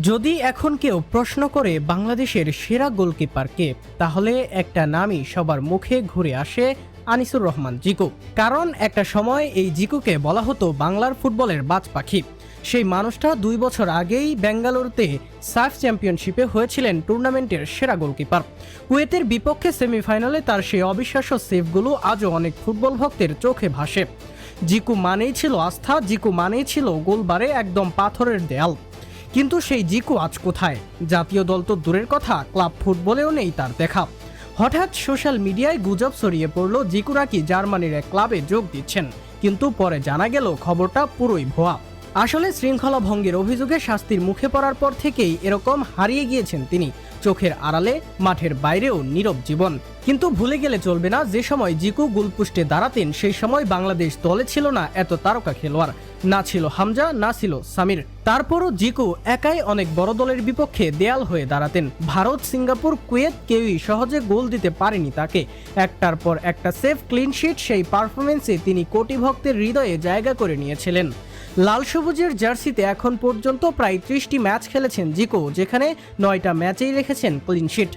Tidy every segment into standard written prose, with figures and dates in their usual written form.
যদি এখন কেউ প্রশ্ন করে বাংলাদেশের সেরা গোলকিপার কে, তাহলে একটা নামই সবার মুখে ঘুরে আসে, আনিসুর রহমান জিকু। কারণ একটা সময় এই জিকুকে বলা হতো বাংলার ফুটবলের বাজ পাখি। সেই মানুষটা 2 বছর আগেই বেঙ্গালুরুতে সাফ চ্যাম্পিয়নশিপে হয়েছিলেন টুর্নামেন্টের সেরা গোলকিপার। কুয়েতের বিপক্ষে সেমিফাইনালে তার সেই অবিশ্বাস্য সেভগুলো আজও অনেক ফুটবল ভক্তের চোখে ভাসে। জিকু মানেই ছিল আস্থা, জিকু মানেই ছিল গোলবারে একদম পাথরের দেয়াল। কিন্তু সেই জিকু আজ কোথায়? জাতীয় দল তো দূরের কথা, ক্লাব ফুটবলেও নেই তার দেখা। হঠাৎ সোশ্যাল মিডিয়ায় গুজব ছড়িয়ে পড়ল জিকু নাকি জার্মানির এক ক্লাবে যোগ দিচ্ছেন, কিন্তু পরে জানা গেল খবরটা পুরোই ভুয়া। আসলে শৃঙ্খলা ভঙ্গের অভিযোগে শাস্তির মুখে পড়ার পর থেকেই এরকম হারিয়ে গিয়েছেন তিনি, চোখের আড়ালে, মাঠের বাইরেও নীরব জীবন। কিন্তু ভুলে গেলে চলবে না, যে সময় জিকু গোলপোস্টে দাঁড়াতেন সেই সময় বাংলাদেশ দলে ছিল না এত তারকা খেলোয়াড়। না ছিল হামজা, না ছিল সামির। তারপরও জিকু একাই অনেক বড় দলের বিপক্ষে দেয়াল হয়ে দাঁড়াতেন। ভারত, সিঙ্গাপুর, কুয়েত কেউই সহজে গোল দিতে পারেনি তাকে। একটার পর একটা সেফ, ক্লিনশিট, সেই পারফরমেন্সে তিনি কোটি ভক্তের হৃদয়ে জায়গা করে নিয়েছিলেন। লাল সবুজের জার্সিতে এখন পর্যন্ত প্রায় 30টি ম্যাচ খেলেছেন জিকু, যেখানে 9টা ম্যাচেই রেখেছেন ক্লিনশিট।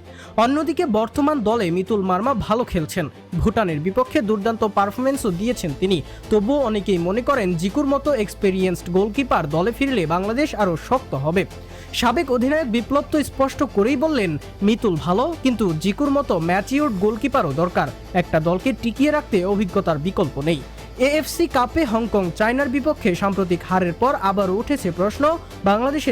অন্যদিকে বর্তমান দলে মিতুল মার্মা ভালো খেলছেন, ভুটানের বিপক্ষে দুর্দান্ত পারফরমেন্সও দিয়েছেন তিনি। তবুও অনেকেই মনে করেন জিকুর মতো এক্সপেরিয়েন্সড গোলকিপার দলে ফিরলে বাংলাদেশ আরও শক্ত হবে। সাবেক অধিনায়ক বিপ্লব তো স্পষ্ট করেই বললেন, মিতুল ভালো, কিন্তু জিকুর মতো ম্যাচিউরড গোলকিপারও দরকার। একটা দলকে টিকিয়ে রাখতে অভিজ্ঞতার বিকল্প নেই। এএফসি কাপে হংকং চায়নার বিপক্ষে সাম্প্রতিক হারের পর আবারও উঠেছে প্রশ্ন, বাংলাদেশের